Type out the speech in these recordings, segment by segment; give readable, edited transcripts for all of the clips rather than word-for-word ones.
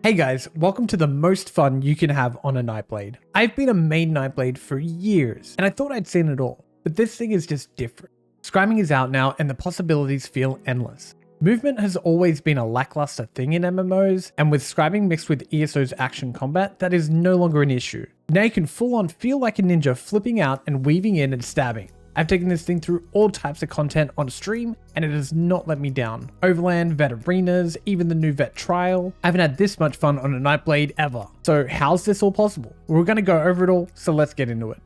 Hey guys, welcome to the most fun you can have on a Nightblade. I've been a main Nightblade for years, and I thought I'd seen it all, but this thing is just different. Scriming is out now, and the possibilities feel endless. Movement has always been a lackluster thing in MMOs, and with scribing mixed with ESO's action combat, that is no longer an issue. Now you can full on feel like a ninja flipping out and weaving in and stabbing. I've taken this thing through all types of content on stream, and it has not let me down. Overland, Vet Arenas, even the new Vet Trial. I haven't had this much fun on a Nightblade ever. So how's this all possible? We're going to go over it all, so let's get into it.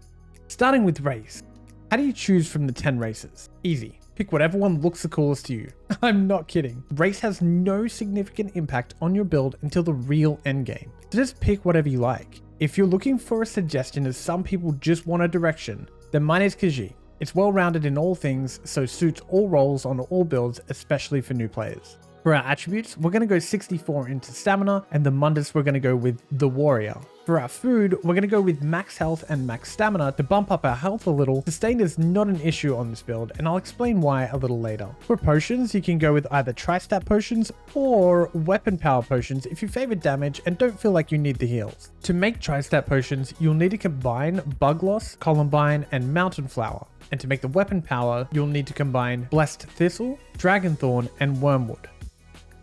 Starting with race. How do you choose from the 10 races? Easy. Pick whatever one looks the coolest to you. I'm not kidding. Race has no significant impact on your build until the real endgame. So just pick whatever you like. If you're looking for a suggestion as some people just want a direction, then mine is Khajiit. It's well-rounded in all things, so suits all roles on all builds, especially for new players. For our attributes, we're going to go 64 into stamina, and the Mundus we're going to go with the warrior. For our food, we're going to go with max health and max stamina to bump up our health a little. Sustain is not an issue on this build, and I'll explain why a little later. For potions, you can go with either tri-stat potions or weapon power potions if you favor damage and don't feel like you need the heals. To make tri-stat potions, you'll need to combine Bugloss, Columbine, and Mountain Flower. And to make the weapon power, you'll need to combine Blessed Thistle, Dragonthorn, and Wormwood.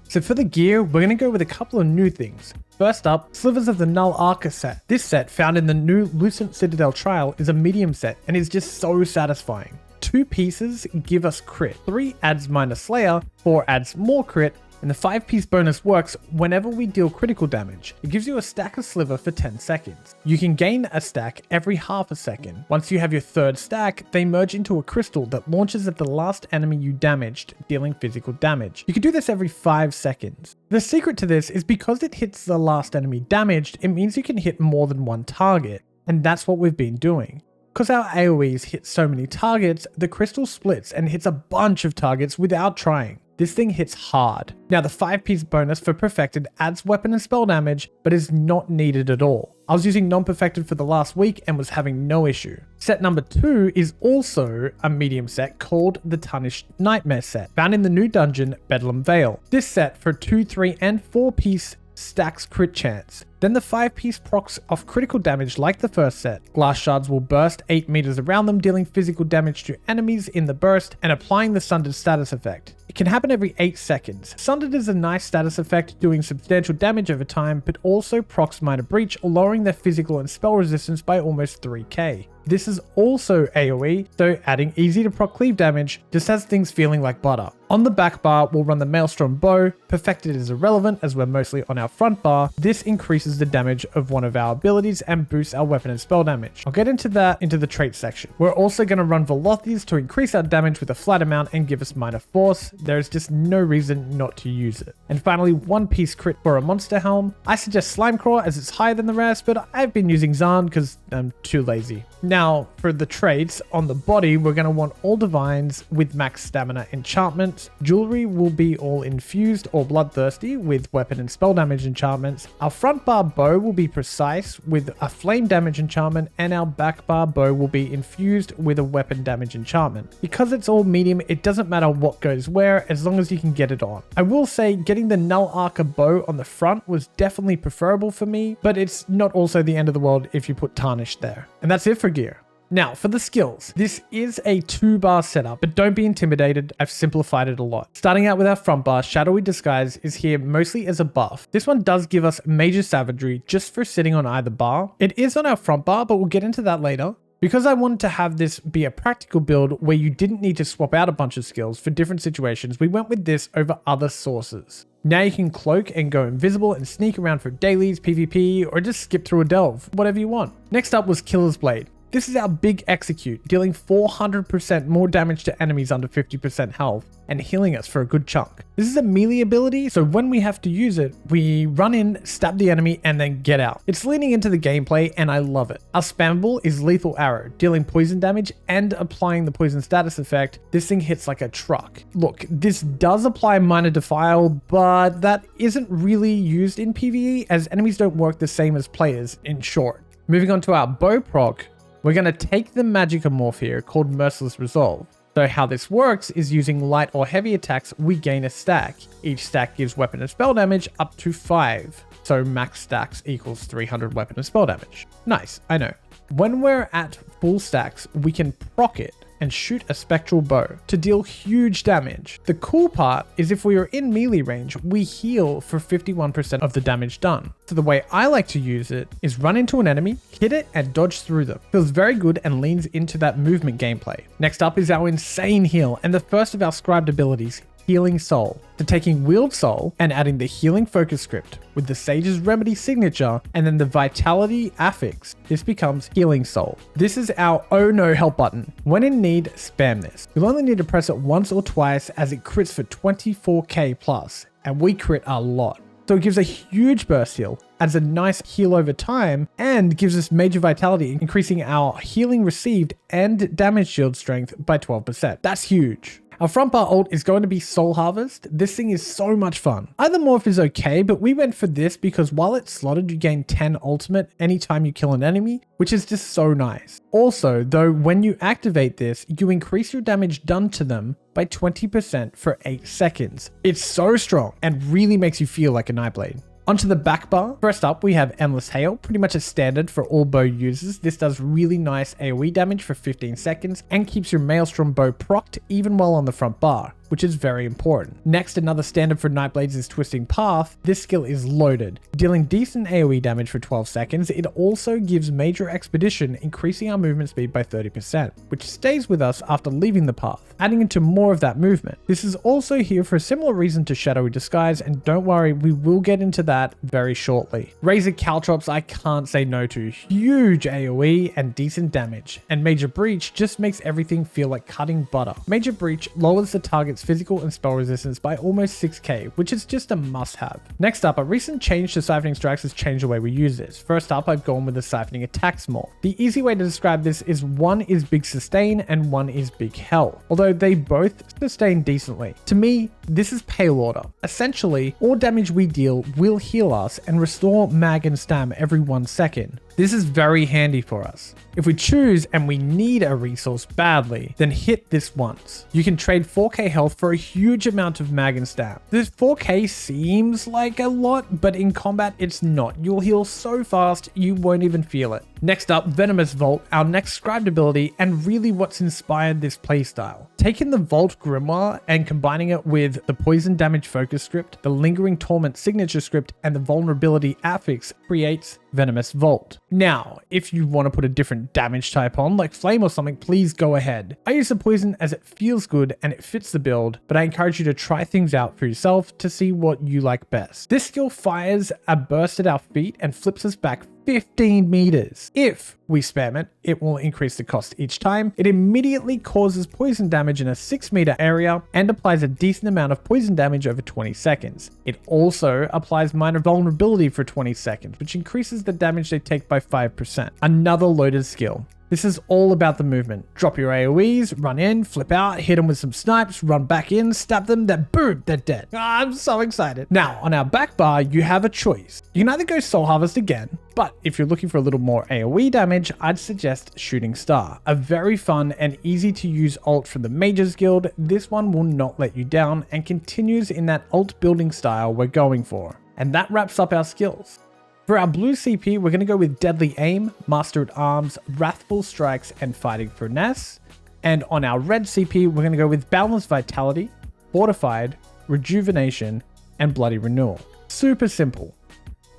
So for the gear, we're going to go with a couple of new things. First up, Slivers of the Null Arca set. This set, found in the new Lucent Citadel trial, is a medium set and is just so satisfying. 2 pieces give us crit, 3 adds Minor Slayer, 4 adds more crit, and the 5-piece bonus works whenever we deal critical damage. It gives you a stack of Sliver for 10 seconds. You can gain a stack every half a second. Once you have your 3rd stack, they merge into a crystal that launches at the last enemy you damaged, dealing physical damage. You can do this every 5 seconds. The secret to this is because it hits the last enemy damaged, it means you can hit more than one target, and that's what we've been doing. Because our AoEs hit so many targets, the crystal splits and hits a bunch of targets without trying. This thing hits hard. Now the 5-piece bonus for Perfected adds weapon and spell damage, but is not needed at all. I was using non-perfected for the last week and was having no issue. Set number 2 is also a medium set called the Tarnished Nightmare set, found in the new dungeon Bedlam Vale. This set for 2, 3, and 4-piece stacks crit chance. Then the 5-piece procs off critical damage like the first set. Glass shards will burst 8 meters around them, dealing physical damage to enemies in the burst and applying the Sundered status effect. It can happen every 8 seconds. Sundered is a nice status effect, doing substantial damage over time, but also procs Minor Breach, lowering their physical and spell resistance by almost 3k. This is also AoE, so adding easy to proc cleave damage just has things feeling like butter. On the back bar, we'll run the Maelstrom Bow. Perfected is irrelevant as we're mostly on our front bar. This increases the damage of one of our abilities and boosts our weapon and spell damage. I'll get into that into the trait section. We're also going to run Velothes to increase our damage with a flat amount and give us minor force. There is just no reason not to use it. And finally, 1-piece crit for a monster helm. I suggest Slimecraw as it's higher than the rest, but I've been using Zaan because I'm too lazy. Now, for the traits, on the body, we're going to want all divines with max stamina enchantments. Jewelry will be all infused or bloodthirsty with weapon and spell damage enchantments. Our front bar bow will be precise with a flame damage enchantment, and our back bar bow will be infused with a weapon damage enchantment. Because it's all medium, it doesn't matter what goes where as long as you can get it on. I will say getting the Null Arca bow on the front was definitely preferable for me, but it's not also the end of the world if you put Tarnished there. And that's it for gear. Now, for the skills, this is a 2-bar setup, but don't be intimidated, I've simplified it a lot. Starting out with our front bar, Shadowy Disguise is here mostly as a buff. This one does give us Major Savagery just for sitting on either bar. It is on our front bar, but we'll get into that later. Because I wanted to have this be a practical build where you didn't need to swap out a bunch of skills for different situations, we went with this over other sources. Now you can cloak and go invisible and sneak around for dailies, PvP, or just skip through a delve, whatever you want. Next up was Killer's Blade. This is our big execute, dealing 400% more damage to enemies under 50% health and healing us for a good chunk. This is a melee ability, so when we have to use it, we run in, stab the enemy, and then get out. It's leaning into the gameplay, and I love it. Our spammable is Lethal Arrow, dealing poison damage and applying the poison status effect. This thing hits like a truck. Look, this does apply Minor Defile, but that isn't really used in PvE, as enemies don't work the same as players, in short. Moving on to our bow proc, we're going to take the Magicka morph here called Merciless Resolve. So how this works is using light or heavy attacks, we gain a stack. Each stack gives weapon and spell damage up to 5. so max stacks equals 300 weapon and spell damage. Nice, I know. When we're at full stacks, we can proc it and shoot a spectral bow to deal huge damage. The cool part is if we are in melee range, we heal for 51% of the damage done. So the way I like to use it is run into an enemy, hit it, and dodge through them. Feels very good and leans into that movement gameplay. Next up is our insane heal and the first of our scribed abilities, Healing Soul. To taking Wheeled Soul and adding the Healing Focus script with the Sage's Remedy signature and then the Vitality affix, this becomes Healing Soul. This is our oh no help button. When in need, spam this. You'll only need to press it once or twice as it crits for 24k plus, and we crit a lot. So it gives a huge burst heal, adds a nice heal over time, and gives us major vitality, increasing our healing received and damage shield strength by 12%. That's huge. Our front bar ult is going to be Soul Harvest. This thing is so much fun. Either morph is okay, but we went for this because while it's slotted, you gain 10 ultimate anytime you kill an enemy, which is just so nice. Also, though, when you activate this, you increase your damage done to them by 20% for 8 seconds. It's so strong and really makes you feel like a Nightblade. Onto the back bar. First up, we have Endless Hail, pretty much a standard for all bow users. This does really nice AoE damage for 15 seconds and keeps your Maelstrom bow procced even while on the front bar, which is very important. Next, another standard for Nightblades is Twisting Path. This skill is loaded, dealing decent AoE damage for 12 seconds. It also gives Major Expedition, increasing our movement speed by 30%, which stays with us after leaving the path, adding into more of that movement. This is also here for a similar reason to Shadowy Disguise, and don't worry, we will get into that very shortly. Razor Caltrops I can't say no to. Huge AoE and decent damage, and Major Breach just makes everything feel like cutting butter. Major Breach lowers the target's physical and spell resistance by almost 6k, which is just a must-have. Next up, a recent change to Siphoning Strikes has changed the way we use this. First up, I've gone with the Siphoning Attacks morph. The easy way to describe this is one is big sustain and one is big health, although they both sustain decently. To me, this is Pale Order. Essentially, all damage we deal will heal us and restore mag and stam every 1 second. This is very handy for us. If we choose and we need a resource badly, then hit this once. You can trade 4k health for a huge amount of mag and stam. This 4k seems like a lot, but in combat it's not. You'll heal so fast you won't even feel it. Next up, Venomous Vault, our next scribed ability and really what's inspired this playstyle. Taking the Vault Grimoire and combining it with the Poison Damage Focus script, the Lingering Torment signature script, and the Vulnerability affix creates Venomous Vault. Now, if you want to put a different damage type on, like Flame or something, please go ahead. I use the Poison as it feels good and it fits the build, but I encourage you to try things out for yourself to see what you like best. This skill fires a burst at our feet and flips us back 15 meters. If we spam it, it will increase the cost each time. It immediately causes poison damage in a 6-meter area and applies a decent amount of poison damage over 20 seconds. It also applies minor vulnerability for 20 seconds, which increases the damage they take by 5%. Another loaded skill. This is all about the movement. Drop your AoEs, run in, flip out, hit them with some snipes, run back in, stab them, then boom, they're dead. I'm so excited. Now, on our back bar, you have a choice. You can either go Soul Harvest again, but if you're looking for a little more AoE damage, I'd suggest Shooting Star. A very fun and easy to use ult from the Mages Guild. This one will not let you down and continues in that ult building style we're going for. And that wraps up our skills. For our blue CP, we're going to go with Deadly Aim, Master at Arms, Wrathful Strikes, and Fighting Finesse. And on our red CP, we're going to go with Balanced Vitality, Fortified, Rejuvenation, and Bloody Renewal. Super simple.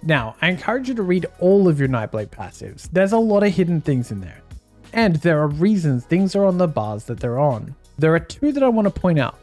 Now, I encourage you to read all of your Nightblade passives. There's a lot of hidden things in there. And there are reasons things are on the bars that they're on. There are two that I want to point out,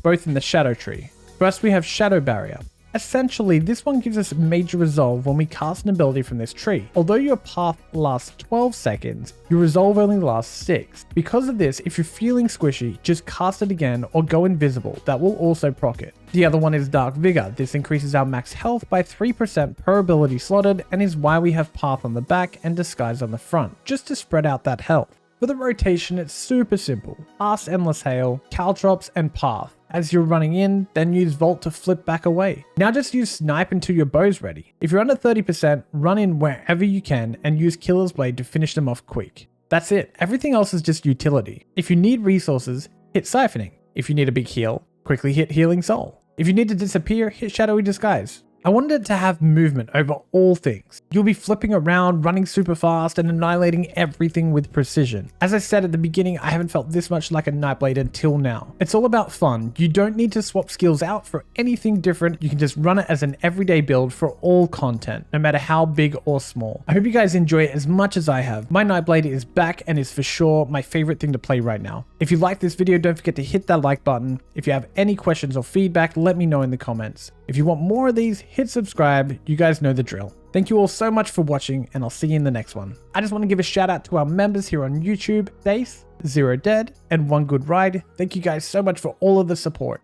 both in the Shadow Tree. First, we have Shadow Barrier. Essentially, this one gives us major resolve when we cast an ability from this tree. Although your path lasts 12 seconds, your resolve only lasts 6. Because of this, if you're feeling squishy, just cast it again or go invisible. That will also proc it. The other one is Dark Vigor. This increases our max health by 3% per ability slotted and is why we have Path on the back and Disguise on the front, just to spread out that health. For the rotation, it's super simple. Pass Endless Hail, Caltrops, and Path. As you're running in, then use Vault to flip back away. Now just use Snipe until your bow's ready. If you're under 30%, run in wherever you can and use Killer's Blade to finish them off quick. That's it. Everything else is just utility. If you need resources, hit Siphoning. If you need a big heal, quickly hit Healing Soul. If you need to disappear, hit Shadowy Disguise. I wanted it to have movement over all things. You'll be flipping around, running super fast, and annihilating everything with precision. As I said at the beginning, I haven't felt this much like a Nightblade until now. It's all about fun. You don't need to swap skills out for anything different. You can just run it as an everyday build for all content, no matter how big or small. I hope you guys enjoy it as much as I have. My Nightblade is back and is for sure my favorite thing to play right now. If you like this video, don't forget to hit that like button. If you have any questions or feedback, let me know in the comments. If you want more of these, hit subscribe. You guys know the drill. Thank you all so much for watching, and I'll see you in the next one. I just want to give a shout out to our members here on YouTube, Dace, Zero Dead, and One Good Ride. Thank you guys so much for all of the support.